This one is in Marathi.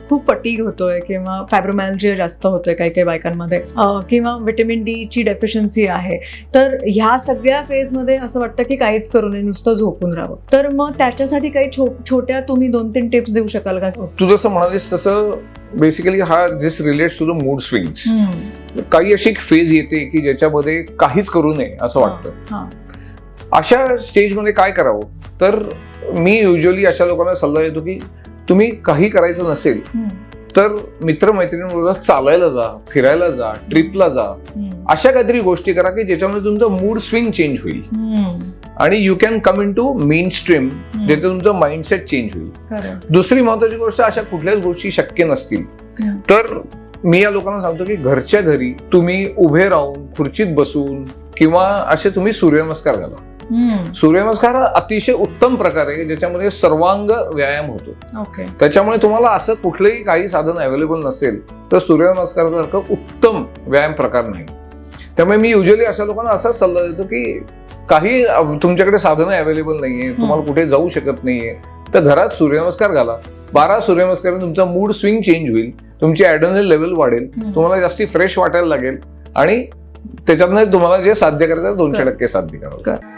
खूप फटीग होतोय किंवा फायब्रोमायल्जिया जास्त होतोय काही काही बायकांमध्ये, किंवा व्हिटॅमिन डी ची डेफिशियन्सी आहे, तर ह्या सगळ्या फेजमध्ये असं वाटतं की काहीच करू नये, नुसतं झोपून राहावं. तर मग त्याच्यासाठी काही छोट्या तुम्ही 2-3 टिप्स देऊ शकाल का? तू जसं म्हणालीस तसं बेसिकली हा this relates to the mood swings. काही अशी एक फेज येते की ज्याच्यामध्ये काहीच करू नये असं वाटतं. अशा स्टेजमध्ये काय करावं, तर मी युजली अशा लोकांना सल्ला देतो की तुम्ही काही करायचं नसेल तर मित्रमैत्रिणींबरोबर चालायला जा, फिरायला जा, ट्रिपला जा, अशा काहीतरी गोष्टी करा की ज्याच्यामध्ये तुमचं मूड स्विंग चेंज होईल आणि you can come into mainstream, जिथे तुमचं माइंडसेट चेंज होईल. दुसरी महत्वाची गोष्ट, अशा कुठल्याच गोष्टी शक्य नसतील तर मी या लोकांना सांगतो की घरच्या घरी तुम्ही उभे राहून, खुर्चीत बसून किंवा असे तुम्ही सूर्यनमस्कार घाला. सूर्यनमस्कार हा अतिशय उत्तम प्रकार आहे ज्याच्यामध्ये सर्वांग व्यायाम होतो. त्याच्यामुळे तुम्हाला असं कुठलंही काही साधन अवेलेबल नसेल तर सूर्यनमस्कारासारखं उत्तम व्यायाम प्रकार नाही. त्यामुळे मी युजली अशा लोकांना असाच सल्ला देतो की काही तुमच्याकडे साधनं अवेलेबल नाहीये, तुम्हाला कुठे जाऊ शकत नाहीये, तर घरात सूर्यनमस्कार घाला. 12 सूर्यनमस्कार तुमचा मूड स्विंग चेंज होईल, तुमची ॲड्रेनलिन लेवल वाढेल, तुम्हाला जास्ती फ्रेश वाटायला लागेल आणि त्याच्यातनं तुम्हाला जे साध्य करायचं 200% साध्य करावं.